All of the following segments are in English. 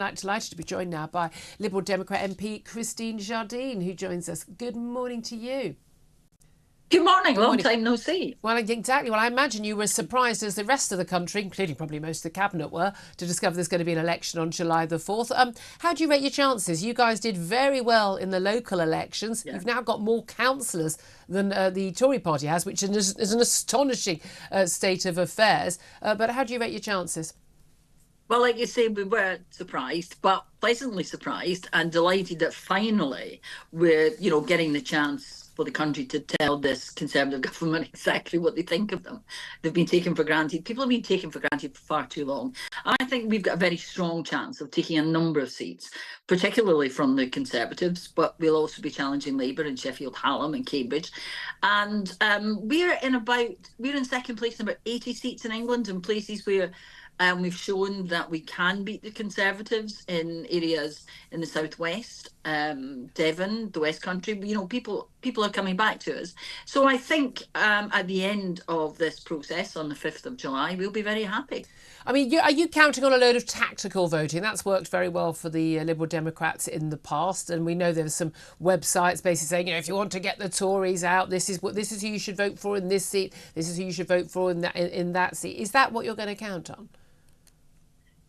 I'm delighted to be joined now by Liberal Democrat MP Christine Jardine, who joins us. Good morning to you. Good morning, long time no see. Well, exactly. Well, I imagine you were as surprised as the rest of the country, including probably most of the cabinet were, to discover there's going to be an election on July the 4th. How do you rate your chances? You guys did very well in the local elections. Yeah. You've now got more councillors than the Tory party has, which is an astonishing state of affairs. But how do you rate your chances? Well, like you say, we were surprised, but pleasantly surprised and delighted that finally we're, getting the chance for the country to tell this Conservative government exactly what they think of them. They've been taken for granted. People have been taken for granted for far too long. I think we've got a very strong chance of taking a number of seats, particularly from the Conservatives, but we'll also be challenging Labour in Sheffield, Hallam and Cambridge. And we're in second place in about 80 seats in England, in places where we've shown that we can beat the Conservatives in areas in the southwest, Devon, the West Country. People are coming back to us. So I think at the end of this process on the 5th of July, we'll be very happy. I mean, are you counting on a load of tactical voting? That's worked very well for the Liberal Democrats in the past, and we know there's some websites basically saying, if you want to get the Tories out, this is who you should vote for in this seat. This is who you should vote for in that seat. Is that what you're going to count on?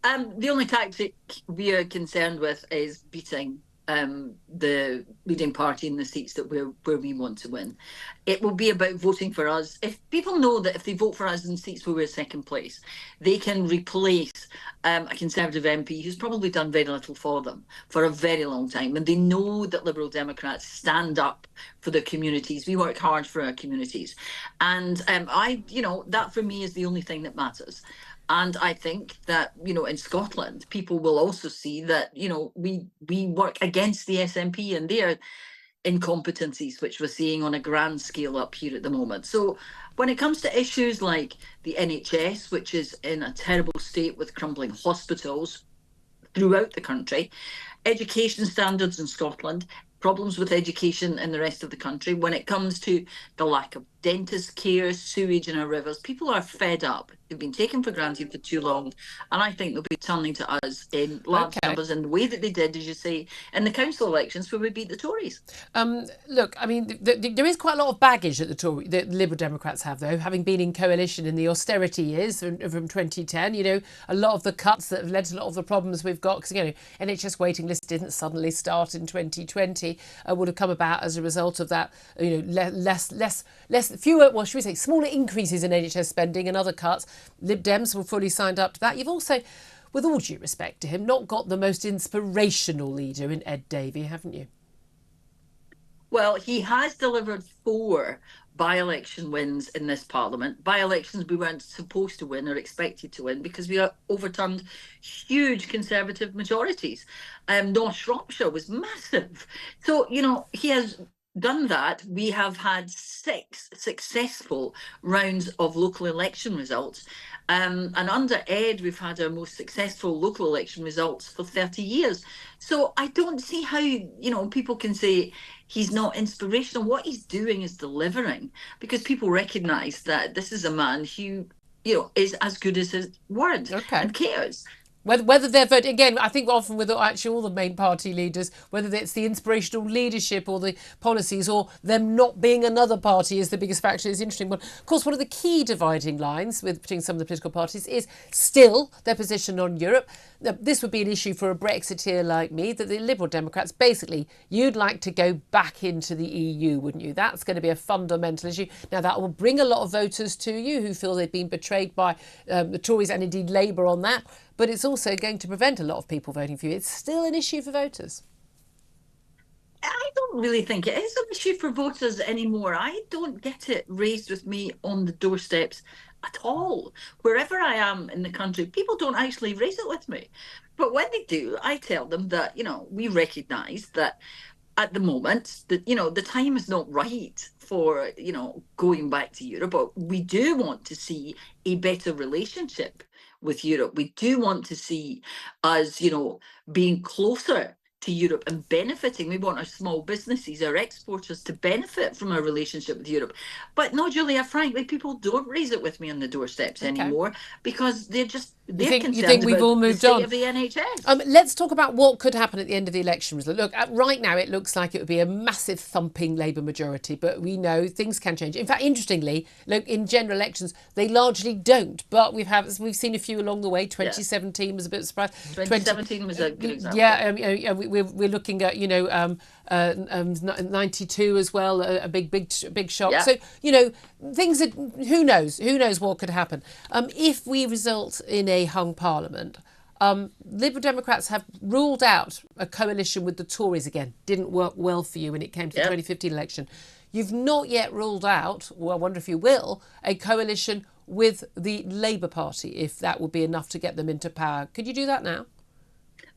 The only tactic we are concerned with is beating the leading party in the seats that where we want to win. It will be about voting for us. If people know that if they vote for us in seats where we're second place, they can replace a Conservative MP who's probably done very little for them for a very long time. And they know that Liberal Democrats stand up for their communities. We work hard for our communities. And that for me is the only thing that matters. And I think that, in Scotland, people will also see that, we work against the SNP and their incompetencies, which we're seeing on a grand scale up here at the moment. So when it comes to issues like the NHS, which is in a terrible state with crumbling hospitals throughout the country, education standards in Scotland, problems with education in the rest of the country, when it comes to the lack of dentist care, sewage in our rivers, people are fed up. They've been taken for granted for too long. And I think they'll be turning to us in large numbers in the way that they did, as you say, in the council elections where we beat the Tories. Look, I mean, there is quite a lot of baggage that the Liberal Democrats have, though, having been in coalition in the austerity years from 2010. A lot of the cuts that have led to a lot of the problems we've got, because, NHS waiting list didn't suddenly start in 2020, would have come about as a result of that, smaller increases in NHS spending and other cuts. Lib Dems were fully signed up to that. You've also, with all due respect to him, not got the most inspirational leader in Ed Davey, haven't you? Well, he has delivered 4 by-election wins in this parliament. By-elections we weren't supposed to win or expected to win because we overturned huge Conservative majorities. North Shropshire was massive. So, he has done that. We have had 6 successful rounds of local election results. And under Ed, we've had our most successful local election results for 30 years. So I don't see how, people can say he's not inspirational. What he's doing is delivering, because people recognise that this is a man who, is as good as his word and cares. Whether they're voting, again, I think often with actually all the main party leaders, whether it's the inspirational leadership or the policies or them not being another party is the biggest factor, is the interesting one. Of course, one of the key dividing lines between some of the political parties is still their position on Europe. This would be an issue for a Brexiteer like me, that the Liberal Democrats, basically, you'd like to go back into the EU, wouldn't you? That's going to be a fundamental issue. Now, that will bring a lot of voters to you who feel they've been betrayed by the Tories and indeed Labour on that. But it's also going to prevent a lot of people voting for you. It's still an issue for voters. I don't really think it is an issue for voters anymore. I don't get it raised with me on the doorsteps at all. Wherever I am in the country, people don't actually raise it with me. But when they do, I tell them that, we recognise that at the moment, that, the time is not right for, going back to Europe. But we do want to see a better relationship with Europe. We do want to see us, being closer to Europe and benefiting. We want our small businesses, our exporters to benefit from our relationship with Europe. But no, Julia, frankly, people don't raise it with me on the doorsteps anymore because they're just They're you concerned think we've about all the moved state on? of the NHS. Let's talk about what could happen at the end of the election result. Look, right now it looks like it would be a massive thumping Labour majority, but we know things can change. In fact, interestingly, look, in general elections, they largely don't. But we've seen a few along the way. 2017 was a bit of a surprise. 2017 was a good example. Yeah, we're looking at 92 as well, a big shock. Yeah. So things are, who knows what could happen if we result in a hung parliament. Liberal Democrats have ruled out a coalition with the Tories again. Didn't work well for you when it came to the 2015 election. You've not yet ruled out, well, I wonder if you will, a coalition with the Labour Party, if that would be enough to get them into power. Could you do that now?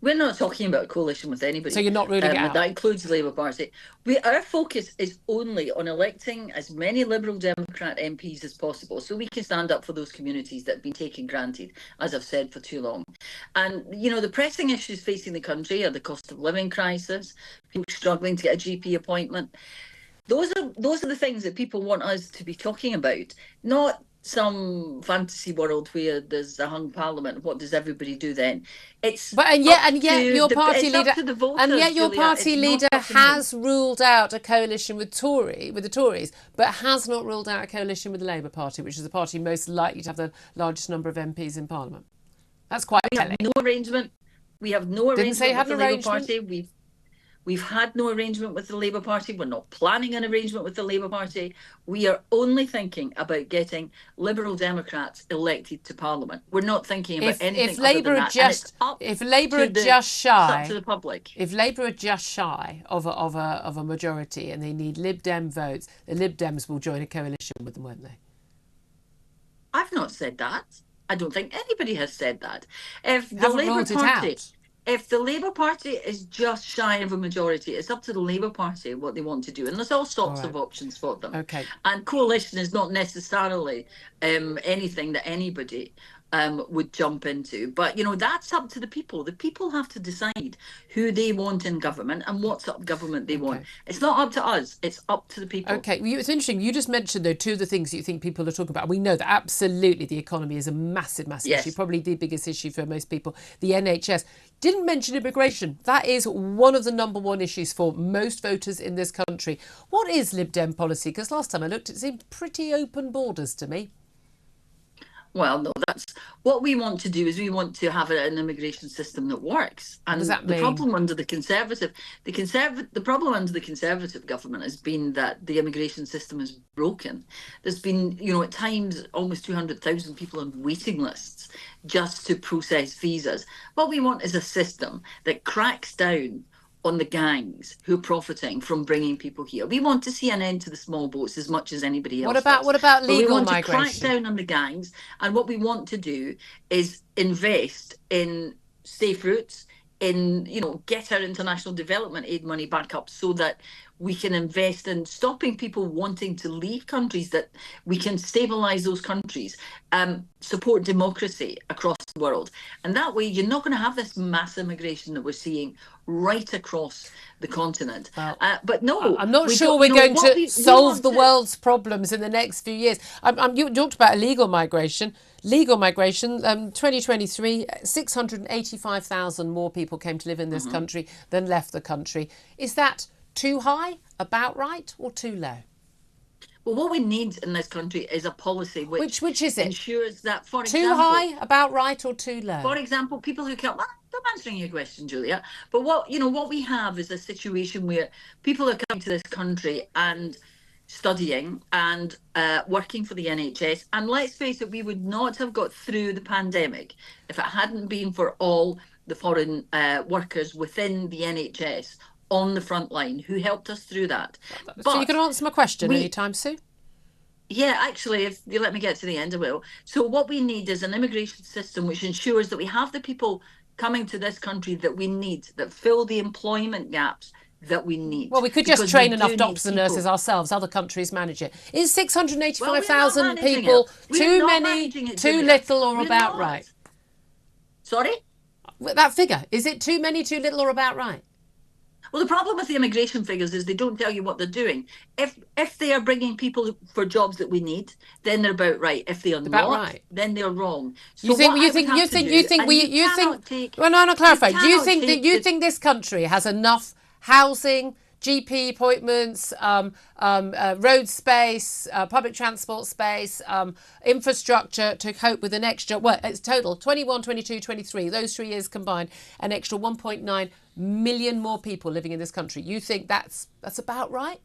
We're not talking about a coalition with anybody. So you're not ruling it out? That includes the Labour Party. Our focus is only on electing as many Liberal Democrat MPs as possible so we can stand up for those communities that have been taken granted, as I've said, for too long. And, the pressing issues facing the country are the cost of living crisis, people struggling to get a GP appointment. Those are the things that people want us to be talking about, not some fantasy world where there's a hung parliament. What does everybody do then? Your party leader has ruled out a coalition with the Tories, but has not ruled out a coalition with the Labour Party, which is the party most likely to have the largest number of MPs in Parliament. That's quite telling. No arrangement. We have no arrangement. Didn't say you had with an the arrangement. Labour Party. We've had no arrangement with the Labour Party. We're not planning an arrangement with the Labour Party. We are only thinking about getting Liberal Democrats elected to Parliament. We're not thinking about anything other than that. If Labour are just shy, up to the public. If Labour are just shy of a majority and they need Lib Dem votes, the Lib Dems will join a coalition with them, won't they? I've not said that. I don't think anybody has said that. If the Labour Party is just shy of a majority, it's up to the Labour Party what they want to do. And there's all sorts of options for them. Okay. And coalition is not necessarily anything that anybody would jump into. But, that's up to the people. The people have to decide who they want in government and what sort of government they want. It's not up to us. It's up to the people. Okay. It's interesting. You just mentioned, though, two of the things that you think people are talking about. We know that absolutely the economy is a massive issue, probably the biggest issue for most people. The NHS. Didn't mention immigration. That is one of the number one issues for most voters in this country. What is Lib Dem policy? Because last time I looked, it seemed pretty open borders to me. Well, no, that's what we want to do. Is we want to have an immigration system that works. And the problem under the Conservative government has been that the immigration system is broken. There's been, at times almost 200,000 people on waiting lists just to process visas. What we want is a system that cracks down on the gangs who are profiting from bringing people here. We want to see an end to the small boats as much as anybody else. What about legal migration? We want to crack down on the gangs, and what we want to do is invest in safe routes, in get our international development aid money back up so that we can invest in stopping people wanting to leave countries, that we can stabilise those countries, support democracy across the world. And that way you're not going to have this mass immigration that we're seeing right across the continent. Well, but no, I'm not sure we're going to solve the world's problems in the next few years. You talked about illegal migration. Legal migration, 2023, 685,000 more people came to live in this country than left the country. Is that too high, about right, or too low? Well, what we need in this country is a policy which is it? Ensures that, for too example, high, about right, or too low? For example, people who come. I'm answering your question, Julia. But what we have is a situation where people are coming to this country and studying and working for the NHS. And let's face it, we would not have got through the pandemic if it hadn't been for all the foreign workers within the NHS on the front line who helped us through that. So you're going to answer my question anytime soon? Yeah, actually, if you let me get to the end, I will. So what we need is an immigration system which ensures that we have the people coming to this country that we need, that fill the employment gaps that we need. Well, we could just train enough doctors and nurses ourselves. Other countries manage it. Is 685,000 people too many, too little, or about right? Sorry? That figure, is it too many, too little, or about right? Well, the problem with the immigration figures is they don't tell you what they're doing. If they are bringing people for jobs that we need, then they're about right. If they are About not, right. then they're wrong. So You think? what You I would think? have You to think? do, You think? and We? you You think? cannot take, Well, no, no. you Clarify. Do you cannot think that take you the, think this country has enough housing, GP appointments, road space, public transport space, infrastructure to cope with an extra, well, it's total 21, 22, 23, those 3 years combined, an extra 1.9 million more people living in this country? You think that's about right?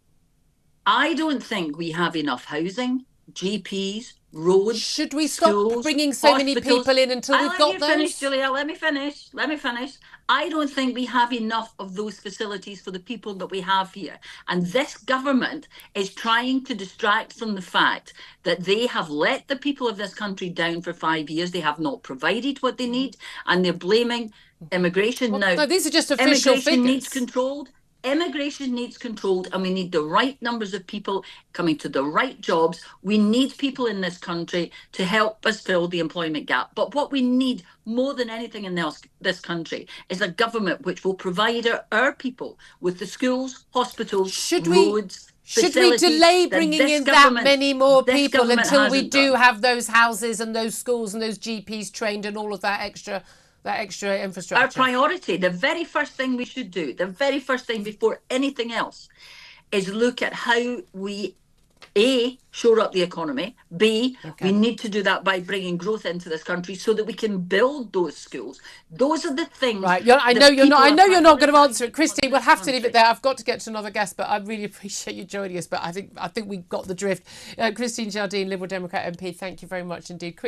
I don't think we have enough housing, GPs, roads, Should we stop schools, bringing so many hospitals. people in until I we've let got you finish, those? Julia. Let me finish. Let me finish. I don't think we have enough of those facilities for the people that we have here. And this government is trying to distract from the fact that they have let the people of this country down for 5 years. They have not provided what they need, and they're blaming immigration. Well, Now, no, these are just official immigration needs figures. controlled. Immigration needs controlled, and we need the right numbers of people coming to the right jobs. We need people in this country to help us fill the employment gap. But what we need more than anything in this country is a government which will provide our people with the schools, hospitals, roads, Should we delay bringing in that many more people until we do have those houses and those schools and those GPs trained and all of that extra infrastructure? Our priority, the very first thing we should do, the very first thing before anything else, is look at how we, A, shore up the economy. B, we need to do that by bringing growth into this country so that we can build those schools. Those are the things. Right. I know you're not going to answer it, Christy. We'll have to leave it there. I've got to get to another guest, but I really appreciate you joining us. But I think we got the drift. Christine Jardine, Liberal Democrat MP. Thank you very much indeed.